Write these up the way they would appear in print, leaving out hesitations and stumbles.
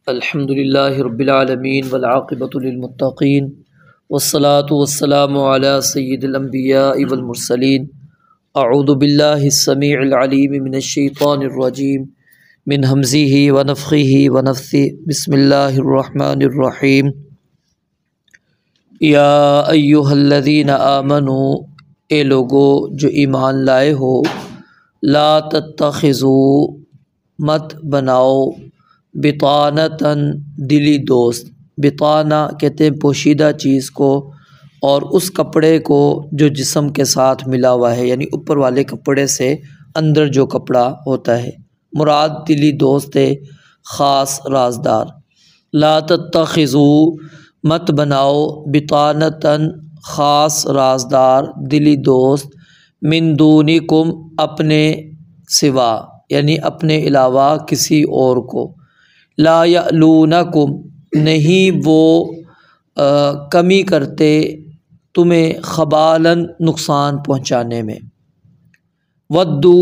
الحمد للہ رب العالمین والعاقبۃ للمتقین والصلاة والسلام علی سید الانبیاء والمرسلین اعوذ باللہ السمیع العلیم من الشیطان الرجیم من ہمزہ ونفخہ ونفثہ بسم اللہ الرحمن الرحیم یا ایہا الذین آمنوا اے لوگو جو ایمان لائے ہو، لا تتخذوا مت بناؤ بطانتاً دلی دوست۔ بطانہ کہتے ہیں پوشیدہ چیز کو اور اس کپڑے کو جو جسم کے ساتھ ملا ہوا ہے، یعنی اوپر والے کپڑے سے اندر جو کپڑا ہوتا ہے، مراد دلی دوست ہے، خاص رازدار۔ لا تتخذوا مت بناؤ بطانتاً خاص رازدار دلی دوست، من دونکم اپنے سوا، یعنی اپنے علاوہ کسی اور کو۔ لا یعلونکم نہیں وہ کمی کرتے تمہیں، خبالاً نقصان پہنچانے میں۔ ودو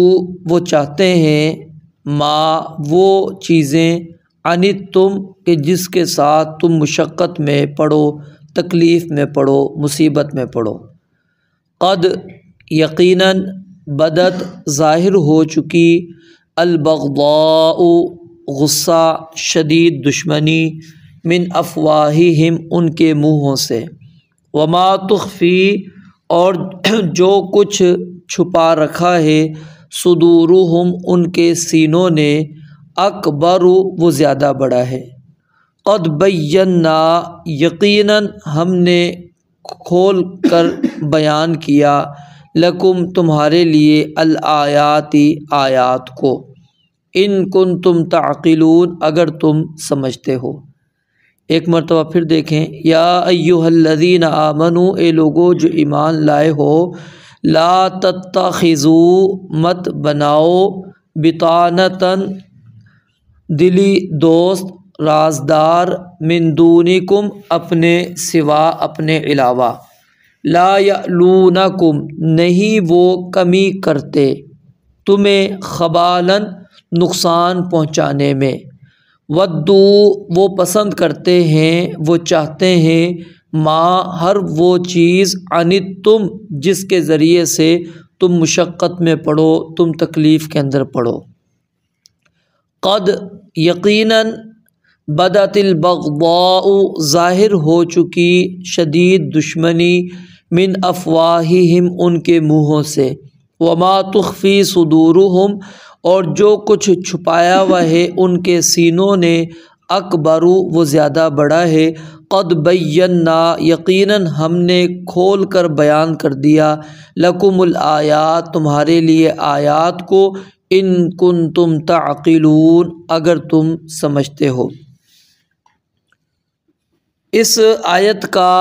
وہ چاہتے ہیں، ما وہ چیزیں، عنتم کہ جس کے ساتھ تم مشقت میں پڑو، تکلیف میں پڑو، مصیبت میں پڑو۔ قد یقیناً بدت ظاہر ہو چکی، البغضاء غصہ، شدید دشمنی، من افواہہم ان کے منہوں سے، وما تخفی اور جو کچھ چھپا رکھا ہے، صدورہم ان کے سینوں نے، اکبر وہ زیادہ بڑا ہے۔ قد بینا یقیناً ہم نے کھول کر بیان کیا، لکم تمہارے لیے، الآیات آیات کو، ان کنتم تعقلون اگر تم سمجھتے ہو۔ ایک مرتبہ پھر دیکھیں، یا ایہا الذین آمنوا اے لوگو جو ایمان لائے ہو، لا تتخذوا مت بناؤ بطانتاً دلی دوست، رازدار، من دونکم اپنے سوا، اپنے علاوہ۔ لا یعلونکم نہیں وہ کمی کرتے تمہیں، خبالاً نقصان پہنچانے میں۔ ودو وہ پسند کرتے ہیں، وہ چاہتے ہیں، ما ہر وہ چیز، عنتم جس کے ذریعے سے تم مشقت میں پڑو، تم تکلیف کے اندر پڑو۔ قد یقیناً بدت البغضاء ظاہر ہو چکی، شدید دشمنی، من افواہہم ان کے منہوں سے، وما تخفی صدورہم اور جو کچھ چھپایا ہوا ہے ان کے سینوں نے، اکبر وہ زیادہ بڑا ہے۔ قد بینا یقیناً ہم نے کھول کر بیان کر دیا، لکم الآیات تمہارے لیے آیات کو، ان کنتم تعقلون اگر تم سمجھتے ہو۔ اس آیت کا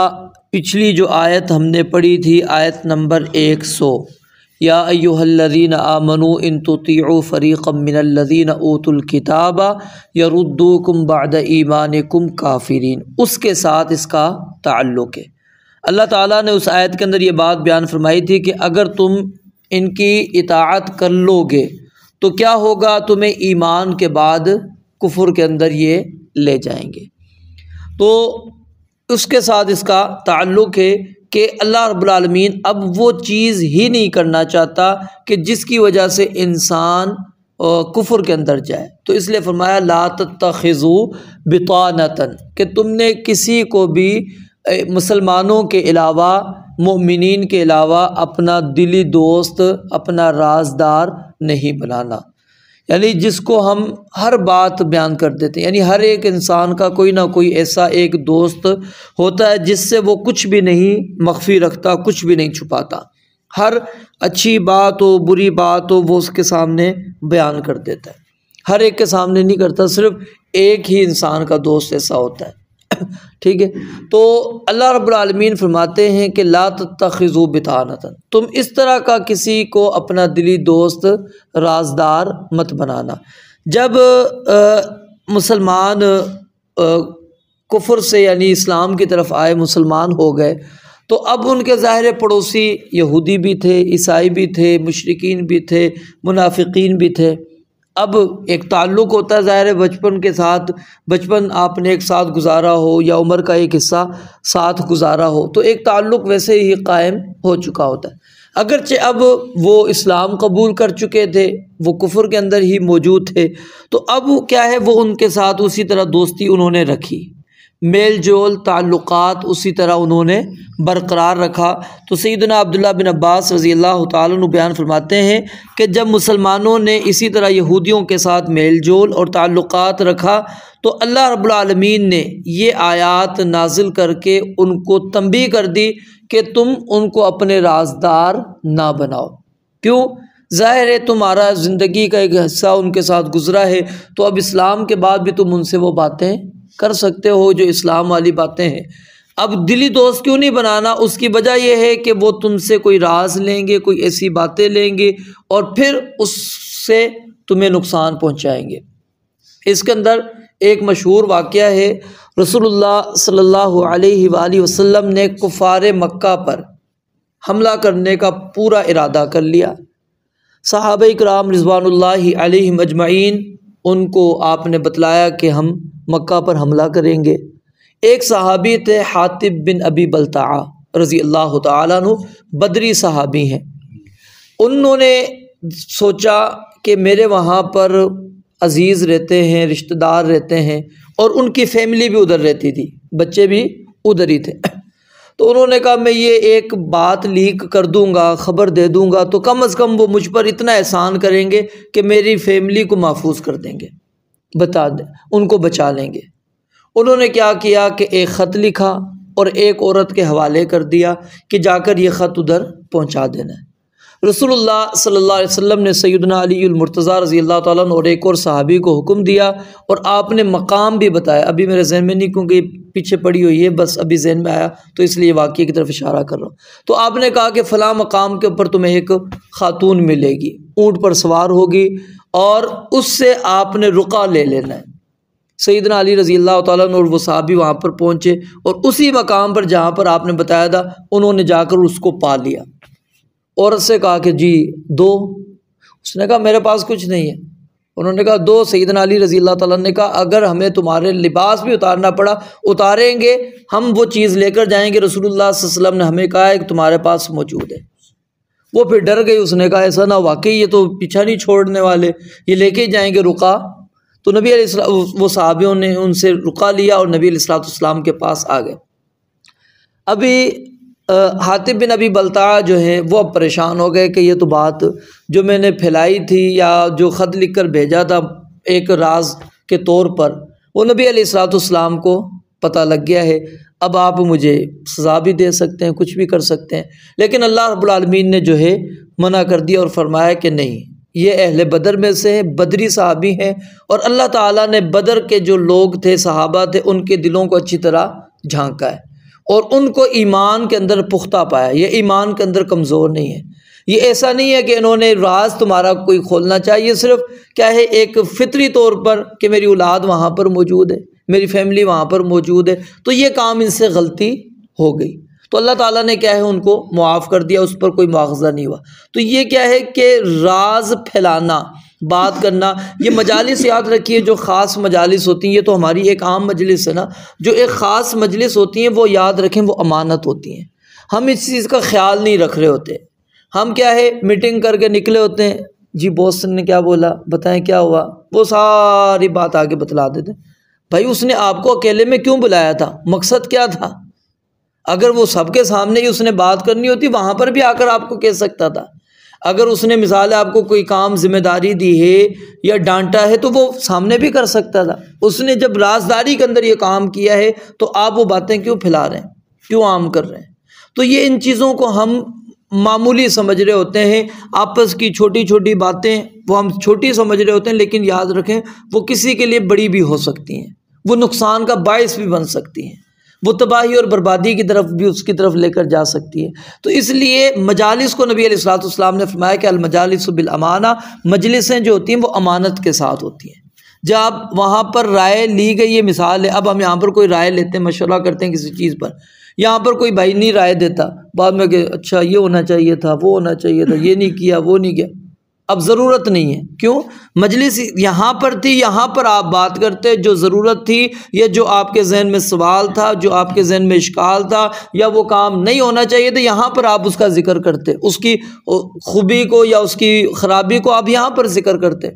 پچھلی جو آیت ہم نے پڑھی تھی، آیت نمبر 100، یا ایہا الذین آمنوا ان تطیعوا فریقا من الذین اوتوا الکتاب یردوکم بعد ایمانکم کافرین، اس کے ساتھ اس کا تعلق ہے۔ اللہ تعالیٰ نے اس آیت کے اندر یہ بات بیان فرمائی تھی کہ اگر تم ان کی اطاعت کر لو گے تو کیا ہوگا، تمہیں ایمان کے بعد کفر کے اندر یہ لے جائیں گے۔ تو اس کے ساتھ اس کا تعلق ہے کہ اللہ رب العالمین اب وہ چیز ہی نہیں کرنا چاہتا کہ جس کی وجہ سے انسان کفر کے اندر جائے، تو اس لیے فرمایا لا تتخذوا بطانتاً کہ تم نے کسی کو بھی مسلمانوں کے علاوہ، مومنین کے علاوہ اپنا دلی دوست، اپنا رازدار نہیں بنانا، یعنی جس کو ہم ہر بات بیان کر دیتے ہیں، یعنی ہر ایک انسان کا کوئی نہ کوئی ایسا ایک دوست ہوتا ہے جس سے وہ کچھ بھی نہیں مخفی رکھتا، کچھ بھی نہیں چھپاتا، ہر اچھی بات ہو، بری بات ہو، وہ اس کے سامنے بیان کر دیتا ہے، ہر ایک کے سامنے نہیں کرتا، صرف ایک ہی انسان کا دوست ایسا ہوتا ہے۔ ٹھیک ہے، تو اللہ رب العالمین فرماتے ہیں کہ لا تتخذوا بطانتاً، تم اس طرح کا کسی کو اپنا دلی دوست، رازدار مت بنانا۔ جب مسلمان کفر سے یعنی اسلام کی طرف آئے، مسلمان ہو گئے، تو اب ان کے ظاہر پڑوسی یہودی بھی تھے، عیسائی بھی تھے، مشرکین بھی تھے، منافقین بھی تھے۔ اب ایک تعلق ہوتا ہے ظاہر ہے بچپن کے ساتھ، بچپن آپ نے ایک ساتھ گزارا ہو یا عمر کا ایک حصہ ساتھ گزارا ہو تو ایک تعلق ویسے ہی قائم ہو چکا ہوتا ہے۔ اگرچہ اب وہ اسلام قبول کر چکے تھے، وہ کفر کے اندر ہی موجود تھے، تو اب کیا ہے وہ ان کے ساتھ اسی طرح دوستی انہوں نے رکھی، میل جول تعلقات اسی طرح انہوں نے برقرار رکھا۔ تو سیدنا عبداللہ بن عباس رضی اللہ تعالیٰ عنہ بیان فرماتے ہیں کہ جب مسلمانوں نے اسی طرح یہودیوں کے ساتھ میل جول اور تعلقات رکھا تو اللہ رب العالمین نے یہ آیات نازل کر کے ان کو تنبیہ کر دی کہ تم ان کو اپنے رازدار نہ بناؤ۔ کیوں؟ ظاہر ہے تمہارا زندگی کا ایک حصہ ان کے ساتھ گزرا ہے، تو اب اسلام کے بعد بھی تم ان سے وہ باتیں کر سکتے ہو جو اسلام والی باتیں ہیں۔ اب دلی دوست کیوں نہیں بنانا؟ اس کی وجہ یہ ہے کہ وہ تم سے کوئی راز لیں گے، کوئی ایسی باتیں لیں گے اور پھر اس سے تمہیں نقصان پہنچائیں گے۔ اس کے اندر ایک مشہور واقعہ ہے، رسول اللہ صلی اللہ علیہ وآلہ وسلم نے کفار مکہ پر حملہ کرنے کا پورا ارادہ کر لیا۔ صحابہ کرام رضوان اللہ علیہم اجمعین ان کو آپ نے بتلایا کہ ہم مکہ پر حملہ کریں گے۔ ایک صحابی تھے حاطب بن ابی بلتعہ رضی اللہ تعالیٰ عنہ، بدری صحابی ہیں۔ انہوں نے سوچا کہ میرے وہاں پر عزیز رہتے ہیں، رشتہ دار رہتے ہیں، اور ان کی فیملی بھی ادھر رہتی تھی، بچے بھی ادھر ہی تھے، تو انہوں نے کہا میں یہ ایک بات لیک کر دوں گا، خبر دے دوں گا، تو کم از کم وہ مجھ پر اتنا احسان کریں گے کہ میری فیملی کو محفوظ کر دیں گے، بتا دیں، ان کو بچا لیں گے۔ انہوں نے کیا کیا کہ ایک خط لکھا اور ایک عورت کے حوالے کر دیا کہ جا کر یہ خط ادھر پہنچا دینا ہے۔ رسول اللہ صلی اللہ علیہ وسلم نے سیدنا علی المرتضیٰ رضی اللہ تعالیٰ عنہ اور ایک اور صحابی کو حکم دیا، اور آپ نے مقام بھی بتایا، ابھی میرے ذہن میں نہیں کیونکہ پیچھے پڑی ہوئی ہے، بس ابھی ذہن میں آیا تو اس لیے واقعے کی طرف اشارہ کر رہا ہوں۔ تو آپ نے کہا کہ فلاں مقام کے اوپر تمہیں ایک خاتون ملے گی، اونٹ پر سوار ہوگی، اور اس سے آپ نے رقع لے لینا ہے۔ سیدنا علی رضی اللہ تعالیٰ عنہ اور وہ صحابی وہاں پر پہنچے، اور اسی مقام پر جہاں پر آپ نے بتایا تھا انہوں نے جا کر اس کو پا لیا۔ عورت سے کہا کہ جی دو، اس نے کہا میرے پاس کچھ نہیں ہے۔ انہوں نے کہا دو۔ سیدنا علی رضی اللہ تعالیٰ نے کہا اگر ہمیں تمہارے لباس بھی اتارنا پڑا اتاریں گے، ہم وہ چیز لے کر جائیں گے، رسول اللہ صلی اللہ علیہ وسلم نے ہمیں کہا ہے کہ تمہارے پاس موجود ہے۔ وہ پھر ڈر گئی، اس نے کہا ایسا نہ، واقعی یہ تو پیچھا نہیں چھوڑنے والے، یہ لے کے جائیں گے رقع۔ تو نبی علیہ السلام، وہ صحابیوں نے ان سے رقع لیا اور نبی علیہ السلام کے پاس آ گئے۔ ابھی حاطب بن ابی بلتعہ جو ہیں وہ اب پریشان ہو گئے کہ یہ تو بات جو میں نے پھیلائی تھی یا جو خط لکھ کر بھیجا تھا ایک راز کے طور پر، وہ نبی علیہ السلام کو پتہ لگ گیا ہے، اب آپ مجھے سزا بھی دے سکتے ہیں، کچھ بھی کر سکتے ہیں۔ لیکن اللہ رب العالمین نے جو ہے منع کر دیا اور فرمایا کہ نہیں، یہ اہل بدر میں سے ہیں، بدری صحابی ہیں، اور اللہ تعالیٰ نے بدر کے جو لوگ تھے، صحابہ تھے، ان کے دلوں کو اچھی طرح جھانکا ہے اور ان کو ایمان کے اندر پختہ پایا، یہ ایمان کے اندر کمزور نہیں ہے۔ یہ ایسا نہیں ہے کہ انہوں نے راز تمہارا کوئی کھولنا چاہیے، صرف کیا ہے ایک فطری طور پر کہ میری اولاد وہاں پر موجود ہے، میری فیملی وہاں پر موجود ہے، تو یہ کام ان سے غلطی ہو گئی، تو اللہ تعالیٰ نے کیا ہے ان کو معاف کر دیا، اس پر کوئی مواخذہ نہیں ہوا۔ تو یہ کیا ہے کہ راز پھیلانا، بات کرنا، یہ مجالس یاد رکھیے جو خاص مجالس ہوتی ہیں، یہ تو ہماری ایک عام مجلس ہے نا، جو ایک خاص مجلس ہوتی ہیں وہ یاد رکھیں وہ امانت ہوتی ہیں۔ ہم اس چیز کا خیال نہیں رکھ رہے ہوتے، ہم کیا ہے میٹنگ کر کے نکلے ہوتے ہیں، جی باس نے کیا بولا، بتائیں کیا ہوا، وہ ساری بات آگے بتلا دیتے۔ بھائی اس نے آپ کو اکیلے میں کیوں بلایا تھا، مقصد کیا تھا؟ اگر وہ سب کے سامنے ہی اس نے بات کرنی ہوتی، وہاں پر بھی آ کر آپ کو کہہ سکتا تھا۔ اگر اس نے مثال آپ کو کوئی کام ذمہ داری دی ہے یا ڈانٹا ہے تو وہ سامنے بھی کر سکتا تھا۔ اس نے جب رازداری کے اندر یہ کام کیا ہے تو آپ وہ باتیں کیوں پھیلا رہے ہیں، کیوں عام کر رہے ہیں؟ تو یہ ان چیزوں کو ہم معمولی سمجھ رہے ہوتے ہیں، آپس کی چھوٹی چھوٹی باتیں وہ ہم چھوٹی سمجھ رہے ہوتے ہیں، لیکن یاد رکھیں وہ کسی کے لیے بڑی بھی ہو سکتی ہیں، وہ نقصان کا باعث بھی بن سکتی ہیں، وہ تباہی اور بربادی کی طرف بھی اس کی طرف لے کر جا سکتی ہے۔ تو اس لیے مجالس کو نبی علیہ السلام نے فرمایا کہ المجالس بالامانہ، مجلسیں جو ہوتی ہیں وہ امانت کے ساتھ ہوتی ہیں۔ جب وہاں پر رائے لی گئی، یہ مثال ہے، اب ہم یہاں پر کوئی رائے لیتے ہیں، مشورہ کرتے ہیں کسی چیز پر، یہاں پر کوئی بھائی نہیں رائے دیتا، بعد میں کہ اچھا یہ ہونا چاہیے تھا، وہ ہونا چاہیے تھا، یہ نہیں کیا، وہ نہیں کیا۔ اب ضرورت نہیں ہے. کیوں؟ مجلس یہاں پر تھی، یہاں پر آپ بات کرتے، جو ضرورت تھی یا جو آپ کے ذہن میں سوال تھا، جو آپ کے ذہن میں اشکال تھا، یا وہ کام نہیں ہونا چاہیے تھا، یہاں پر آپ اس کا ذکر کرتے، اس کی خوبی کو یا اس کی خرابی کو آپ یہاں پر ذکر کرتے.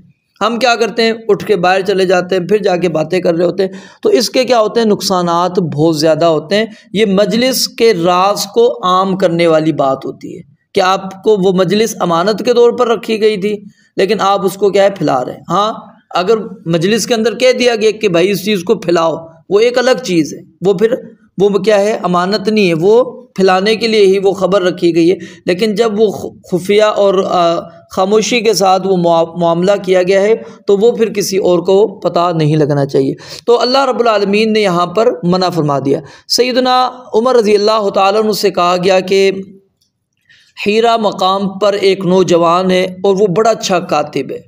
ہم کیا کرتے ہیں؟ اٹھ کے باہر چلے جاتے ہیں، پھر جا کے باتیں کر رہے ہوتے ہیں. تو اس کے کیا ہوتے ہیں؟ نقصانات بہت زیادہ ہوتے ہیں. یہ مجلس کے راز کو عام کرنے والی بات ہوتی ہے کہ آپ کو وہ مجلس امانت کے طور پر رکھی گئی تھی، لیکن آپ اس کو کیا ہے؟ پھیلا رہے ہیں. ہاں، اگر مجلس کے اندر کہہ دیا گیا کہ بھائی اس چیز کو پھیلاؤ، وہ ایک الگ چیز ہے، وہ پھر وہ کیا ہے؟ امانت نہیں ہے، وہ پھیلانے کے لیے ہی وہ خبر رکھی گئی ہے. لیکن جب وہ خفیہ اور خاموشی کے ساتھ وہ معاملہ کیا گیا ہے تو وہ پھر کسی اور کو پتہ نہیں لگنا چاہیے. تو اللہ رب العالمین نے یہاں پر منع فرما دیا. سیدنا عمر رضی اللہ تعالیٰ عنہ سے کہا گیا کہ حیرہ مقام پر ایک نوجوان ہے اور وہ بڑا اچھا کاتب ہے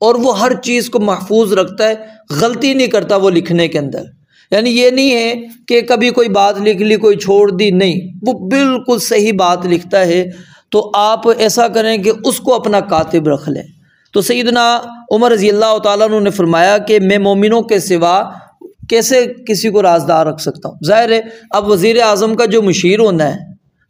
اور وہ ہر چیز کو محفوظ رکھتا ہے، غلطی نہیں کرتا وہ لکھنے کے اندر. یعنی یہ نہیں ہے کہ کبھی کوئی بات لکھ لی کوئی چھوڑ دی، نہیں، وہ بالکل صحیح بات لکھتا ہے. تو آپ ایسا کریں کہ اس کو اپنا کاتب رکھ لیں. تو سیدنا عمر رضی اللہ تعالیٰ عنہ نے فرمایا کہ میں مومنوں کے سوا کیسے کسی کو رازدار رکھ سکتا ہوں؟ ظاہر ہے اب وزیر اعظم کا جو مشیر ہونا ہے،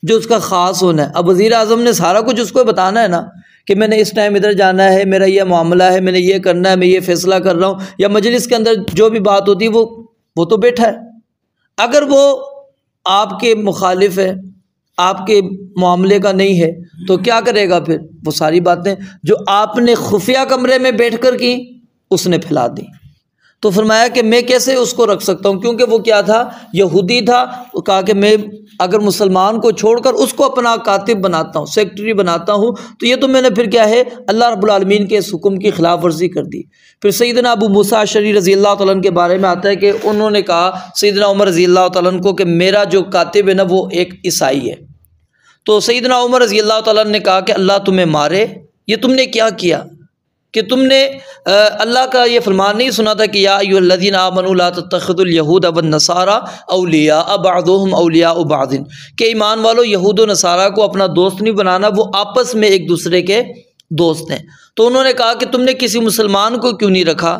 جو اس کا خاص ہونا ہے، اب وزیر اعظم نے سارا کچھ اس کو بتانا ہے نا کہ میں نے اس ٹائم ادھر جانا ہے، میرا یہ معاملہ ہے، میں نے یہ کرنا ہے، میں یہ فیصلہ کر رہا ہوں. یا مجلس کے اندر جو بھی بات ہوتی ہے وہ تو بیٹھا ہے. اگر وہ آپ کے مخالف ہے، آپ کے معاملے کا نہیں ہے، تو کیا کرے گا پھر؟ وہ ساری باتیں جو آپ نے خفیہ کمرے میں بیٹھ کر کی اس نے پھیلا دی. تو فرمایا کہ میں کیسے اس کو رکھ سکتا ہوں؟ کیونکہ وہ کیا تھا؟ یہودی تھا. وہ کہا کہ میں اگر مسلمان کو چھوڑ کر اس کو اپنا کاتب بناتا ہوں، سیکرٹری بناتا ہوں، تو یہ تو میں نے پھر کیا ہے؟ اللہ رب العالمین کے اس حکم کی خلاف ورزی کر دی. پھر سیدنا ابو موسیٰ اشعری رضی اللہ تعالیٰ عنہ کے بارے میں آتا ہے کہ انہوں نے کہا سیدنا عمر رضی اللہ تعالیٰ عنہ کو کہ میرا جو کاتب ہے نا وہ ایک عیسائی ہے. تو سیدنا عمر رضی اللہ تعالیٰ عنہ نے کہا کہ اللہ تمہیں مارے، یہ تم نے کیا کیا کہ تم نے اللہ کا یہ فرمان نہیں سنا تھا کہ یا ایھا الذین آمنوا لا تتخذوا اليہود والنصارى اولیاء بعضهم اولیاء بعض، کہ ایمان والو یہود و نصارہ کو اپنا دوست نہیں بنانا، وہ آپس میں ایک دوسرے کے دوست ہیں. تو انہوں نے کہا کہ تم نے کسی مسلمان کو کیوں نہیں رکھا؟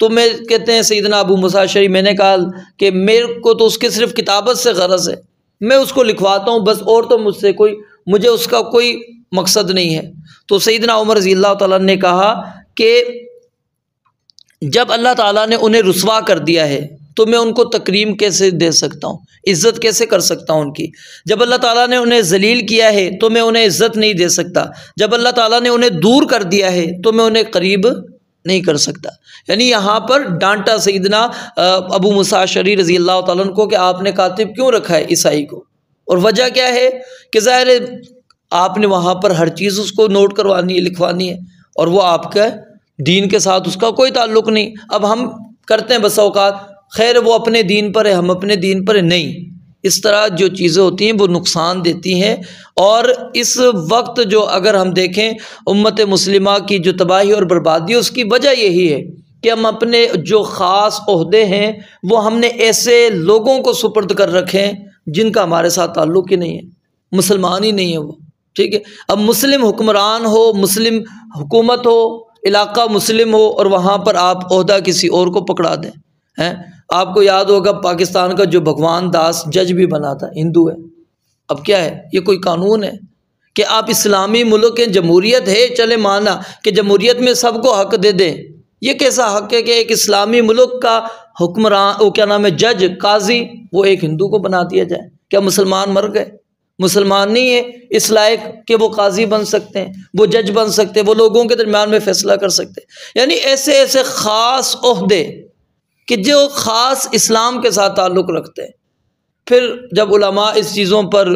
تو میں کہتے ہیں سیدنا ابو موسیٰ اشعری، میں نے کہا کہ میرے کو تو اس کے صرف کتابت سے غرض ہے، میں اس کو لکھواتا ہوں بس، اور تو مجھے اس کا کوئی مقصد نہیں ہے. تو سیدنا عمر رضی اللہ تعالیٰ نے کہا کہ جب اللہ تعالیٰ نے انہیں رسوا کر دیا ہے تو میں ان کو تکریم کیسے دے سکتا ہوں، عزت کیسے کر سکتا ہوں ان کی؟ جب اللہ تعالیٰ نے انہیں ذلیل کیا ہے تو میں انہیں عزت نہیں دے سکتا، جب اللہ تعالیٰ نے انہیں دور کر دیا ہے تو میں انہیں قریب نہیں کر سکتا. یعنی یہاں پر ڈانٹا سیدنا ابو موسیٰ اشعری رضی اللہ تعالیٰ عنہ کو کہ آپ نے کاتب کیوں رکھا ہے عیسائی کو؟ اور وجہ کیا ہے کہ ظاہر ہے آپ نے وہاں پر ہر چیز اس کو نوٹ کروانی ہے، لکھوانی ہے، اور وہ آپ کا دین کے ساتھ اس کا کوئی تعلق نہیں. اب ہم کرتے ہیں بس اوقات خیر وہ اپنے دین پر ہے، ہم اپنے دین پر ہے، نہیں. اس طرح جو چیزیں ہوتی ہیں وہ نقصان دیتی ہیں. اور اس وقت جو اگر ہم دیکھیں امت مسلمہ کی جو تباہی اور بربادی، اس کی وجہ یہی ہے کہ ہم اپنے جو خاص عہدے ہیں وہ ہم نے ایسے لوگوں کو سپرد کر رکھے ہیں جن کا ہمارے ساتھ تعلق ہی نہیں ہے، مسلمان ہی نہیں ہے وہ. ٹھیک ہے، اب مسلم حکمران ہو، مسلم حکومت ہو، علاقہ مسلم ہو، اور وہاں پر آپ عہدہ کسی اور کو پکڑا دیں. آپ کو یاد ہوگا پاکستان کا جو بھگوان داس جج بھی بنا تھا، ہندو ہے. اب کیا ہے؟ یہ کوئی قانون ہے کہ آپ اسلامی ملک ہیں، جمہوریت ہے، چلے مانا کہ جمہوریت میں سب کو حق دے دیں. یہ کیسا حق ہے کہ ایک اسلامی ملک کا حکمران، وہ کیا نام ہے، جج، قاضی، وہ ایک ہندو کو بنا دیا جائے؟ کیا مسلمان مر گئے؟ مسلمان نہیں ہے اس لائق کہ وہ قاضی بن سکتے ہیں، وہ جج بن سکتے ہیں، وہ لوگوں کے درمیان میں فیصلہ کر سکتے ہیں. یعنی ایسے ایسے خاص عہدے کہ جو خاص اسلام کے ساتھ تعلق رکھتے ہیں. پھر جب علماء اس چیزوں پر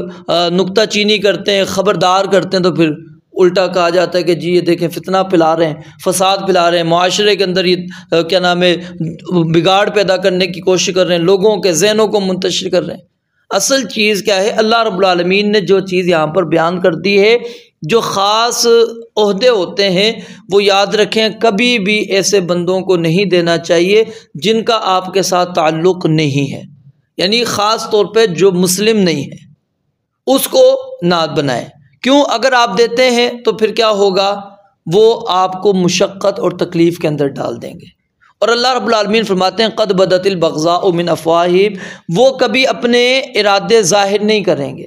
نکتہ چینی کرتے ہیں، خبردار کرتے ہیں، تو پھر الٹا کہا جاتا ہے کہ جی یہ دیکھیں فتنہ پھیلا رہے ہیں، فساد پھیلا رہے ہیں، معاشرے کے اندر یہ کیا نام ہے بگاڑ پیدا کرنے کی کوشش کر رہے ہیں، لوگوں کے ذہنوں کو منتشر کر رہے ہیں. اصل چیز کیا ہے؟ اللہ رب العالمین نے جو چیز یہاں پر بیان کر دی ہے، جو خاص عہدے ہوتے ہیں وہ یاد رکھیں کبھی بھی ایسے بندوں کو نہیں دینا چاہیے جن کا آپ کے ساتھ تعلق نہیں ہے. یعنی خاص طور پہ جو مسلم نہیں ہے اس کو نہ بنائیں. کیوں؟ اگر آپ دیتے ہیں تو پھر کیا ہوگا؟ وہ آپ کو مشقت اور تکلیف کے اندر ڈال دیں گے۔ اور اللہ رب العالمین فرماتے ہیں قد بدت البغضاء من افواہہم، وہ کبھی اپنے ارادے ظاہر نہیں کریں گے،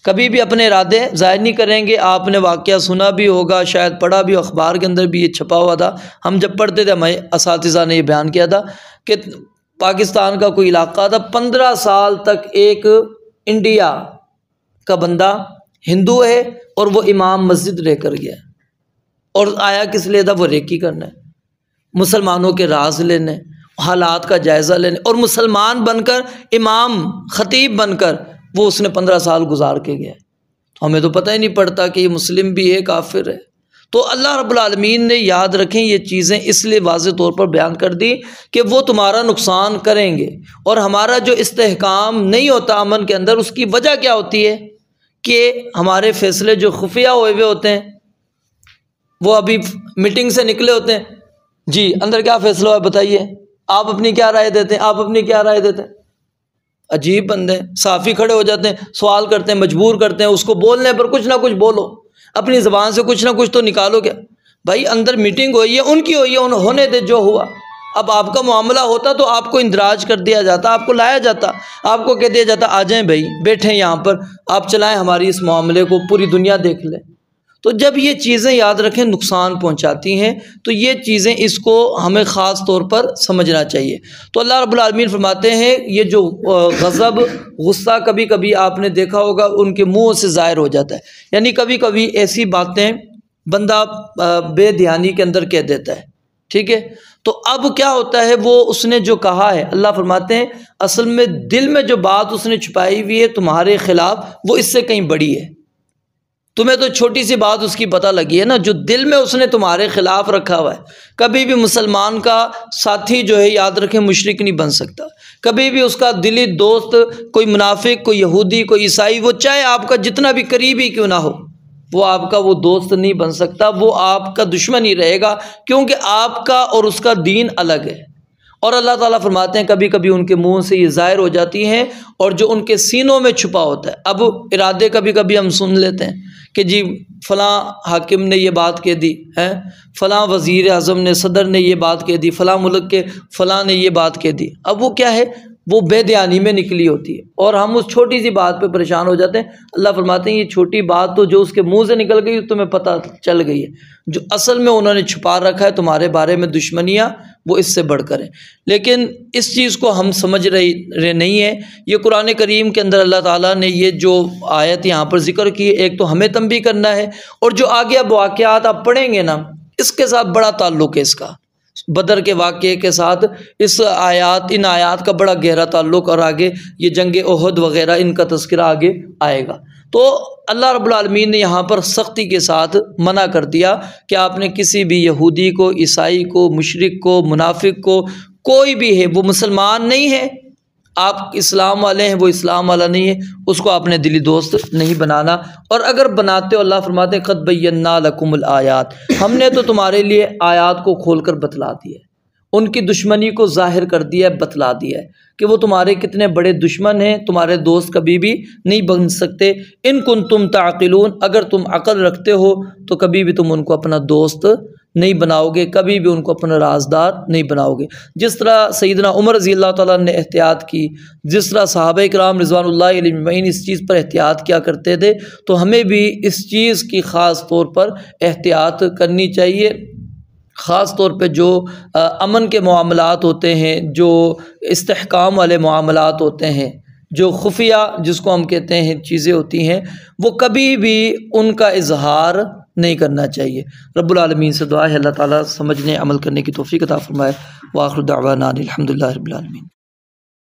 کبھی بھی اپنے ارادے ظاہر نہیں کریں گے۔ آپ نے واقعہ سنا بھی ہوگا، شاید پڑھا بھی، اخبار کے اندر بھی یہ چھپا ہوا تھا، ہم جب پڑھتے تھے ہمیں اساتذہ نے یہ بیان کیا تھا کہ پاکستان کا کوئی علاقہ تھا، 15 سال تک ایک انڈیا کا بندہ ہندو ہے اور وہ امام مسجد رہ کر گیا، اور آیا کس لیے تھا؟ وہ ریکی کرنا ہے، مسلمانوں کے راز لینے، حالات کا جائزہ لینے، اور مسلمان بن کر، امام خطیب بن کر وہ اس نے 15 سال گزار کے گیا۔ ہمیں تو پتہ ہی نہیں پڑتا کہ یہ مسلم بھی ہے، کافر ہے۔ تو اللہ رب العالمین نے، یاد رکھیں، یہ چیزیں اس لیے واضح طور پر بیان کر دی کہ وہ تمہارا نقصان کریں گے، اور ہمارا جو استحکام نہیں ہوتا امن کے اندر، اس کی وجہ کیا ہوتی ہے کہ ہمارے فیصلے جو خفیہ ہوئے ہوئے ہوتے ہیں، وہ ابھی میٹنگ سے نکلے ہوتے ہیں، جی اندر کیا فیصلہ ہے بتائیے، آپ اپنی کیا رائے دیتے ہیں، آپ اپنی کیا رائے دیتے ہیں؟ عجیب بندے، صحافی کھڑے ہو جاتے ہیں، سوال کرتے ہیں، مجبور کرتے ہیں اس کو بولنے پر، کچھ نہ کچھ بولو، اپنی زبان سے کچھ نہ کچھ تو نکالو۔ کیا بھائی، اندر میٹنگ ہوئی ہے، ان کی ہوئی ہے، ہونے دے جو ہوا۔ اب آپ کا معاملہ ہوتا تو آپ کو اندراج کر دیا جاتا، آپ کو لایا جاتا، آپ کو کہہ دیا جاتا آ جائیں بھائی، بیٹھیں یہاں پر، آپ چلائیں ہماری اس معاملے کو، پوری دنیا دیکھ لے۔ تو جب یہ چیزیں، یاد رکھیں، نقصان پہنچاتی ہیں، تو یہ چیزیں اس کو ہمیں خاص طور پر سمجھنا چاہیے۔ تو اللہ رب العالمین فرماتے ہیں یہ جو غضب، غصہ کبھی کبھی آپ نے دیکھا ہوگا ان کے منہ سے ظاہر ہو جاتا ہے، یعنی کبھی کبھی ایسی باتیں بندہ بے دھیانی کے اندر کہہ دیتا ہے، ٹھیک ہے؟ تو اب کیا ہوتا ہے، وہ اس نے جو کہا ہے، اللہ فرماتے ہیں اصل میں دل میں جو بات اس نے چھپائی ہوئی ہے تمہارے خلاف، وہ اس سے کہیں بڑی ہے۔ تمہیں تو چھوٹی سی بات اس کی پتہ لگی ہے نا، جو دل میں اس نے تمہارے خلاف رکھا ہوا ہے۔ کبھی بھی مسلمان کا ساتھی جو ہے، یاد رکھیں، مشرک نہیں بن سکتا، کبھی بھی اس کا دلی دوست، کوئی منافق، کوئی یہودی، کوئی عیسائی، وہ چاہے آپ کا جتنا بھی قریبی کیوں نہ ہو، وہ آپ کا وہ دوست نہیں بن سکتا، وہ آپ کا دشمن ہی رہے گا، کیونکہ آپ کا اور اس کا دین الگ ہے۔ اور اللہ تعالیٰ فرماتے ہیں کبھی کبھی ان کے منہ سے یہ ظاہر ہو جاتی ہیں، اور جو ان کے سینوں میں چھپا ہوتا ہے۔ اب ارادے کبھی کبھی ہم سن لیتے ہیں کہ جی فلاں حاکم نے یہ بات کہہ دی ہے، فلاں وزیر اعظم نے، صدر نے یہ بات کہہ دی، فلاں ملک کے فلاں نے یہ بات کہہ دی۔ اب وہ کیا ہے، وہ بے دھیانی میں نکلی ہوتی ہے، اور ہم اس چھوٹی سی بات پہ پریشان ہو جاتے ہیں۔ اللہ فرماتے ہیں یہ چھوٹی بات تو جو اس کے منہ سے نکل گئی تمہیں پتہ چل گئی ہے، جو اصل میں انہوں نے چھپا رکھا ہے تمہارے بارے میں دشمنیاں، وہ اس سے بڑھ کر ہے۔ لیکن اس چیز کو ہم سمجھ رہے نہیں ہیں۔ یہ قرآن کریم کے اندر اللہ تعالیٰ نے یہ جو آیت یہاں پر ذکر کی، ایک تو ہمیں تنبیہ کرنا ہے، اور جو آگے اب واقعات آپ پڑھیں گے نا، اس کے ساتھ بڑا تعلق ہے، اس کا بدر کے واقعے کے ساتھ ان آیات کا بڑا گہرا تعلق، اور آگے یہ جنگ احد وغیرہ ان کا تذکرہ آگے آئے گا۔ تو اللہ رب العالمین نے یہاں پر سختی کے ساتھ منع کر دیا کہ آپ نے کسی بھی یہودی کو، عیسائی کو، مشرک کو، منافق کو، کوئی بھی ہے، وہ مسلمان نہیں ہے، آپ اسلام والے ہیں، وہ اسلام والا نہیں ہے، اس کو آپ نے دلی دوست نہیں بنانا۔ اور اگر بناتے ہو، اللہ فرماتے ہیں قد بینا لکم الآیات، ہم نے تو تمہارے لیے آیات کو کھول کر بتلا دیا ہے، ان کی دشمنی کو ظاہر کر دیا ہے، بتلا دیا ہے کہ وہ تمہارے کتنے بڑے دشمن ہیں، تمہارے دوست کبھی بھی نہیں بن سکتے۔ ان کنتم تعقلون، اگر تم عقل رکھتے ہو تو کبھی بھی تم ان کو اپنا دوست نہیں بناؤ گے، کبھی بھی ان کو اپنا رازدار نہیں بناؤ گے۔ جس طرح سیدنا عمر رضی اللہ تعالیٰ نے احتیاط کی، جس طرح صحابہ کرام رضوان اللہ علیہ اجمعین اس چیز پر احتیاط کیا کرتے تھے، تو ہمیں بھی اس چیز کی خاص طور پر احتیاط کرنی چاہیے۔ خاص طور پہ جو امن کے معاملات ہوتے ہیں، جو استحکام والے معاملات ہوتے ہیں، جو خفیہ جس کو ہم کہتے ہیں چیزیں ہوتی ہیں، وہ کبھی بھی ان کا اظہار نہیں کرنا چاہیے۔ رب العالمین سے دعا ہے اللہ تعالیٰ سمجھنے، عمل کرنے کی توفیق عطا فرمائے۔ وآخر دعوانا الحمدللہ رب العالمین۔